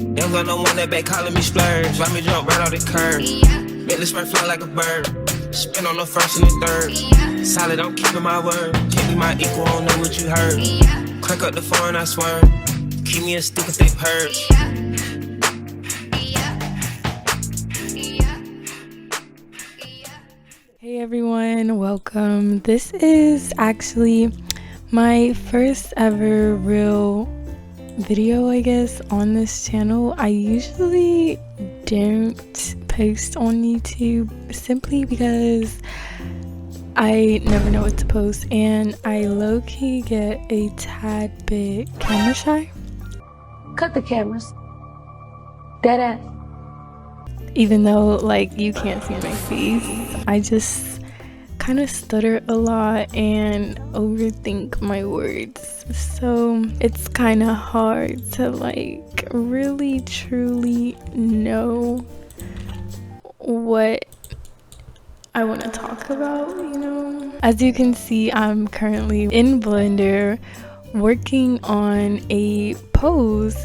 They don't got no one that back calling me splurge. Let me jump right off the curb. Make the spread fly like a bird. Spin on the first and the third. Solid, I'm keeping my word. Can't be my equal, I don't know what you heard. Crank up the phone, I swear. Keep me a stick if they purge. Hey everyone, welcome. This is actually my first ever real video, I guess, on this channel. I usually don't post on YouTube simply because I never know what to post, and I low-key get a tad bit camera shy. Cut the cameras. Dead ass. Even though like you can't see my face, I just kind of stutter a lot and overthink my words, so it's kind of hard to like really truly know what I want to talk about, you know. As you can see, I'm currently in Blender working on a pose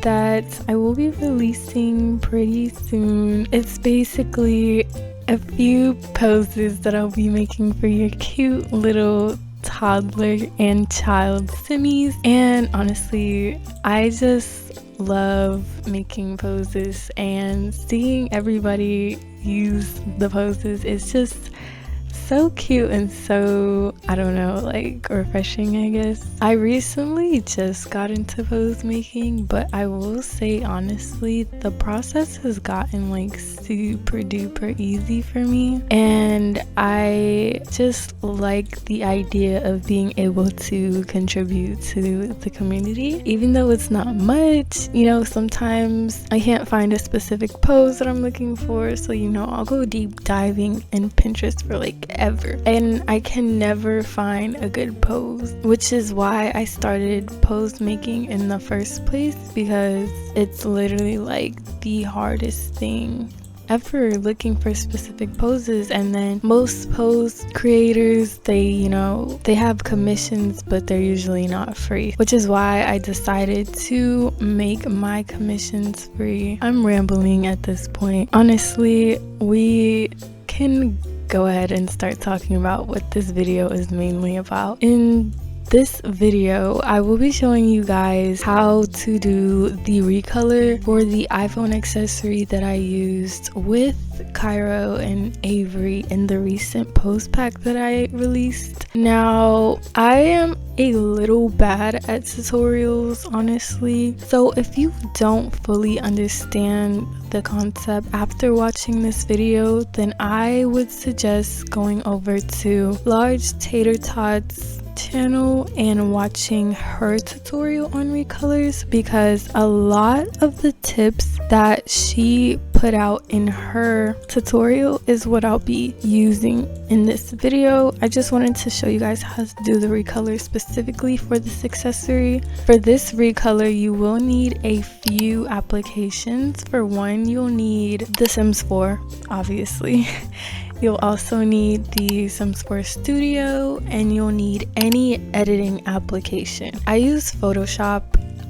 that I will be releasing pretty soon. It's basically a few poses that I'll be making for your cute little toddler and child simmies, and honestly I just love making poses, and seeing everybody use the poses is just so cute and so, I don't know, like refreshing, I guess. I recently just got into pose making, but I will say honestly the process has gotten like super duper easy for me, and I just like the idea of being able to contribute to the community, even though it's not much. You know, sometimes I can't find a specific pose that I'm looking for, so you know, I'll go deep diving in Pinterest for like ever, and I can never find a good pose, which is why I started pose making in the first place, because it's literally like the hardest thing ever, looking for specific poses. And then most pose creators, they have commissions, but they're usually not free, which is why I decided to make my commissions free. I'm rambling at this point. Honestly, we can go ahead and start talking about what this video is mainly about. In this video, I will be showing you guys how to do the recolor for the iPhone accessory that I used with Cairo and Avery in the recent post pack that I released. Now, I am a little bad at tutorials, honestly, so if you don't fully understand the concept after watching this video, then I would suggest going over to Large Tater Tots channel and watching her tutorial on recolors, because a lot of the tips that she put out in her tutorial is what I'll be using in this video. I just wanted to show you guys how to do the recolor specifically for this accessory. For this recolor, you will need a few applications. For one, you'll need the Sims 4, obviously. You'll also need the Sims 4 Studio, and you'll need any editing application. I use Photoshop.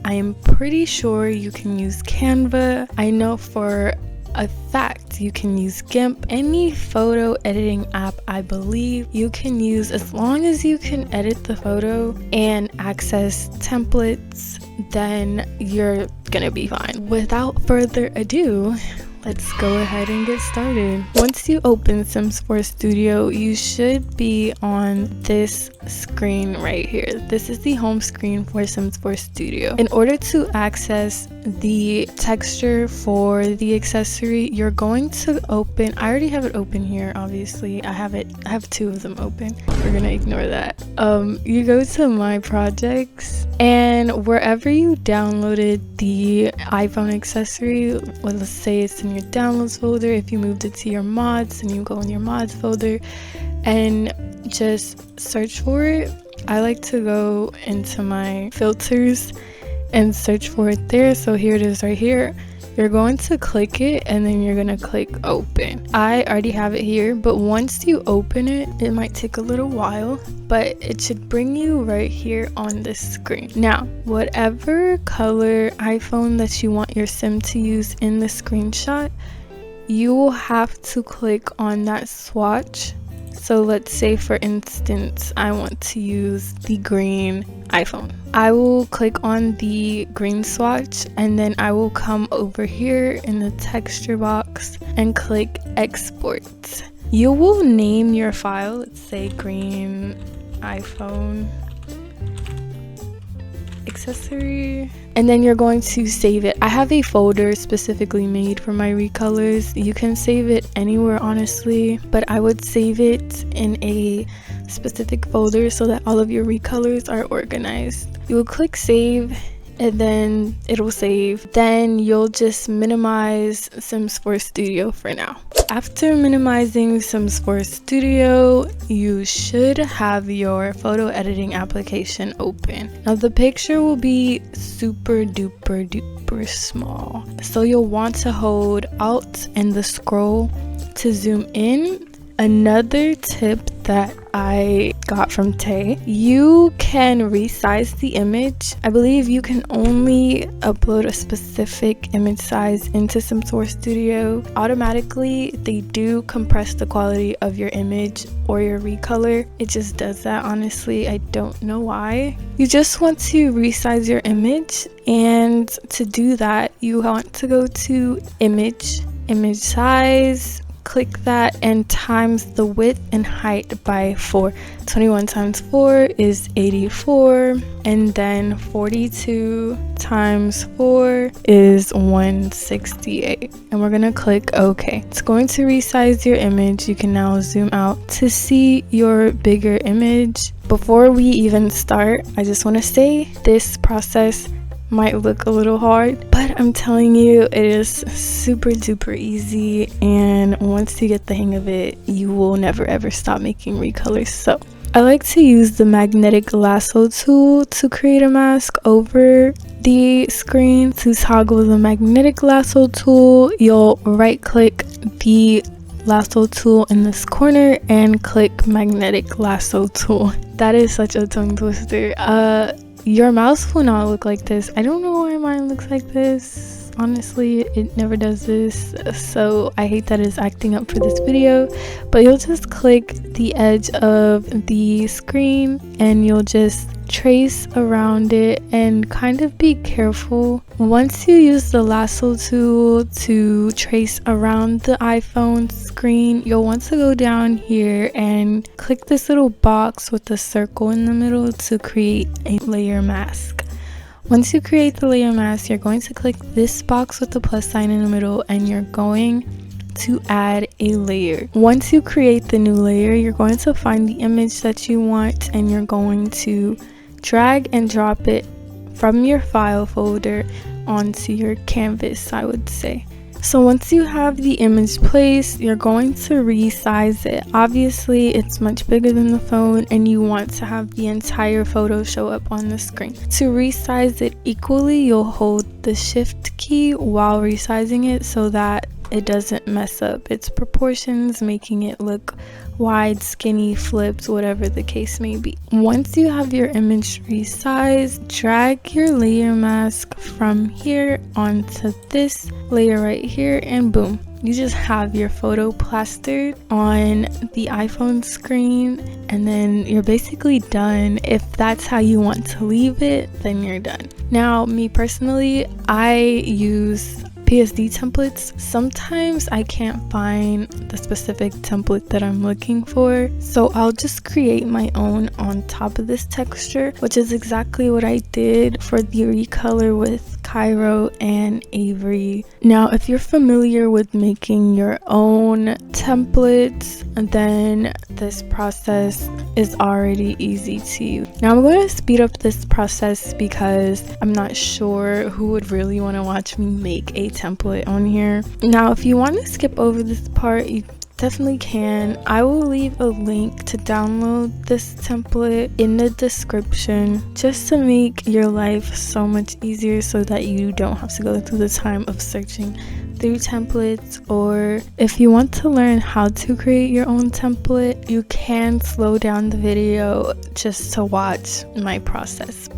I am pretty sure you can use Canva. I know for a fact you can use GIMP. Any photo editing app, I believe you can use, as long as you can edit the photo and access templates, then you're gonna be fine. Without further ado, let's go ahead and get started. Once you open Sims 4 Studio, you should be on this screen right here. This is the home screen for Sims 4 Studio. In order to access the texture for the accessory, you're going to open, I already have it open here, obviously. I have two of them open. We're gonna ignore that. You go to My Projects, and wherever you downloaded the iPhone accessory, well, let's say it's in your downloads folder. If you moved it to your mods, and you go in your mods folder and just search for it. I like to go into my filters and search for it there. So here it is right here. you're going to click it and then you're going to click open. I already have it here, but once you open it, it might take a little while, but it should bring you right here on this screen. Now, whatever color iPhone that you want your sim to use in the screenshot, you will have to click on that swatch. So let's say, for instance, I want to use the green iPhone. I will click on the green swatch and then I will come over here in the texture box and click export. You will name your file, let's say green iPhone accessory, and then you're going to save it. I have a folder specifically made for my recolors. You can save it anywhere, honestly, but I would save it in a specific folder so that all of your recolors are organized. You will click save and then it'll save. Then you'll just minimize Sims 4 Studio for now. After minimizing Sims 4 Studio, you should have your photo editing application open. Now the picture will be super duper small, so you'll want to hold Alt and the scroll to zoom in. Another tip that I got from Tay, you can resize the image. I believe you can only upload a specific image size into Sims 4 Studio. Automatically, they do compress the quality of your image or your recolor. It just does that, honestly. I don't know why. You just want to resize your image, and to do that, you want to go to image size, click that and times the width and height by 4. 21 times 4 is 84, and then 42 times 4 is 168, and we're gonna click OK. It's going to resize your image. You can now zoom out to see your bigger image. Before we even start, I just want to say this process might look a little hard, but I'm telling you, it is super duper easy, and once you get the hang of it, you will never ever stop making recolors. So I like to use the magnetic lasso tool to create a mask over the screen. To toggle the magnetic lasso tool, you'll right click the lasso tool in this corner and click magnetic lasso tool. That is such a tongue twister. Your mouse will not look like this. I don't know why mine looks like this. Honestly, it never does this, so I hate that it's acting up for this video. But you'll just click the edge of the screen and you'll just trace around it and kind of be careful. Once you use the lasso tool to trace around the iPhone screen, you'll want to go down here and click this little box with the circle in the middle to create a layer mask. Once you create the layer mask, you're going to click this box with the plus sign in the middle and you're going to add a layer. Once you create the new layer, you're going to find the image that you want and you're going to drag and drop it from your file folder onto your canvas, I would say. So once you have the image placed, you're going to resize it. Obviously, it's much bigger than the phone and you want to have the entire photo show up on the screen. To resize it equally, you'll hold the shift key while resizing it so that it doesn't mess up its proportions, making it look wide, skinny, flipped, whatever the case may be. Once you have your image resized, drag your layer mask from here onto this layer right here, and boom, you just have your photo plastered on the iPhone screen, and then you're basically done. If that's how you want to leave it, then you're done. Now, me personally, I use PSD templates. Sometimes I can't find the specific template that I'm looking for, so I'll just create my own on top of this texture, which is exactly what I did for the recolor with Cairo and Avery. Now, if you're familiar with making your own templates, then this process is already easy to use. Now I'm going to speed up this process because I'm not sure who would really want to watch me make a template on here. Now, if you want to skip over this part, you definitely can. I will leave a link to download this template in the description just to make your life so much easier so that you don't have to go through the time of searching through templates. Or if you want to learn how to create your own template, you can slow down the video just to watch my process.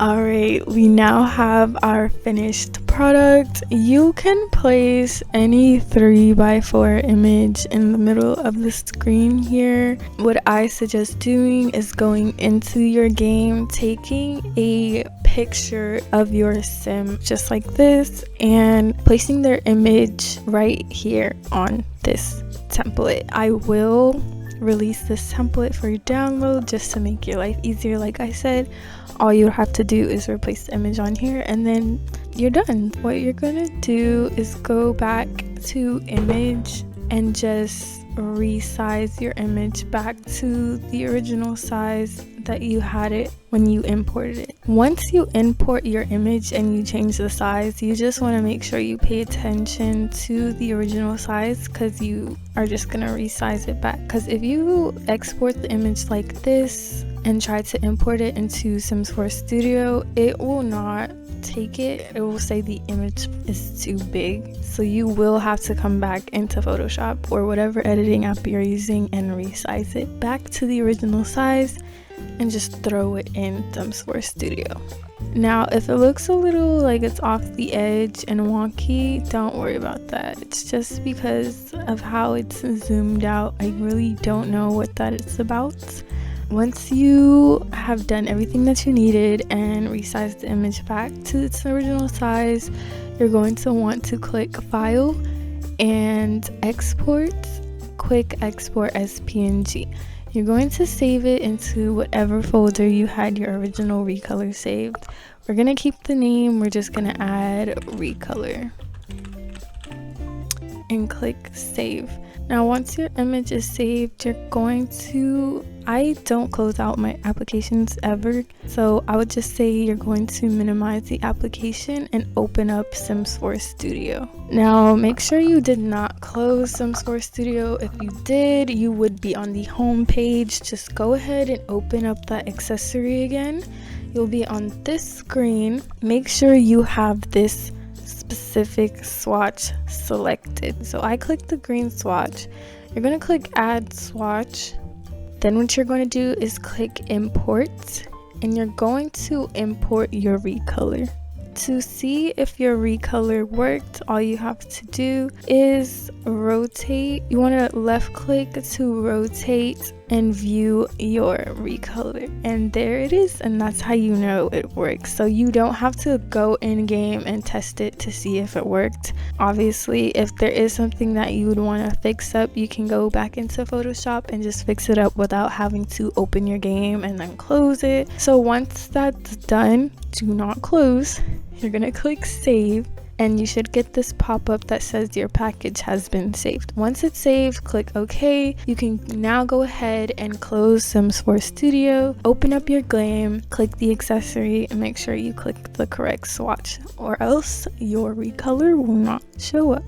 Alright, we now have our finished product. You can place any 3x4 image in the middle of the screen here. What I suggest doing is going into your game, taking a picture of your sim just like this, and placing their image right here on this template. I will release this template for download just to make your life easier. Like I said, all you have to do is replace the image on here and then you're done. What you're gonna do is go back to image and just resize your image back to the original size that you had it when you imported it. Once you import your image and you change the size, you just want to make sure you pay attention to the original size, because you are just gonna resize it back. Because if you export the image like this and try to import it into Sims 4 Studio, it will not take it. It will say the image is too big, so you will have to come back into Photoshop or whatever editing app you're using and resize it back to the original size and just throw it in Sims 4 Studio. Now if it looks a little like it's off the edge and wonky, don't worry about that. It's just because of how it's zoomed out. I really don't know what that is about. Once you have done everything that you needed and resized the image back to its original size, you're going to want to click File and Export, Quick Export as PNG. You're going to save it into whatever folder you had your original recolor saved. We're going to keep the name, we're just going to add recolor and click Save. Now once your image is saved, you're going to, I don't close out my applications ever, so I would just say you're going to minimize the application and open up Sims 4 Studio. Now make sure you did not close Sims 4 Studio. If you did, you would be on the home page. Just go ahead and open up that accessory again. You'll be on this screen. Make sure you have this specific swatch selected. So I clicked the green swatch. You're going to click add swatch. Then what you're going to do is click import, and you're going to import your recolor. To see if your recolor worked, all you have to do is rotate. You want to left click to rotate and view your recolor, and there it is, and that's how you know it works. So you don't have to go in game and test it to see if it worked. Obviously, if there is something that you would want to fix up, you can go back into Photoshop and just fix it up without having to open your game and then close it. So once that's done, do not close. You're gonna click save, and you should get this pop-up that says your package has been saved. Once it's saved, click OK. You can now go ahead and close Sims 4 Studio, open up your game, click the accessory, and make sure you click the correct swatch, or else your recolor will not show up.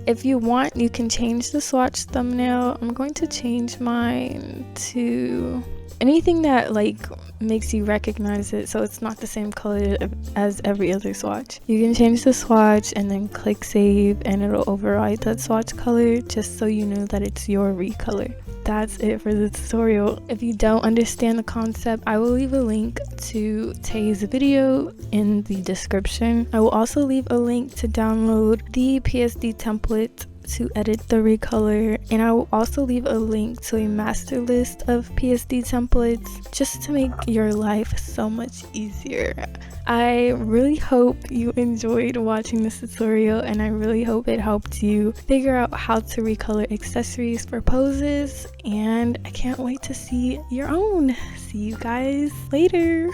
If you want, you can change the swatch thumbnail. I'm going to change mine to anything that like makes you recognize it, so it's not the same color as every other swatch. You can change the swatch and then click save, and it'll override that swatch color just so you know that it's your recolor. That's it for the tutorial. If you don't understand the concept, I will leave a link to Tay's video in the description. I will also leave a link to download the PSD template to edit the recolor, and I will also leave a link to a master list of PSD templates just to make your life so much easier. I really hope you enjoyed watching this tutorial, and I really hope it helped you figure out how to recolor accessories for poses, and I can't wait to see your own. See you guys later.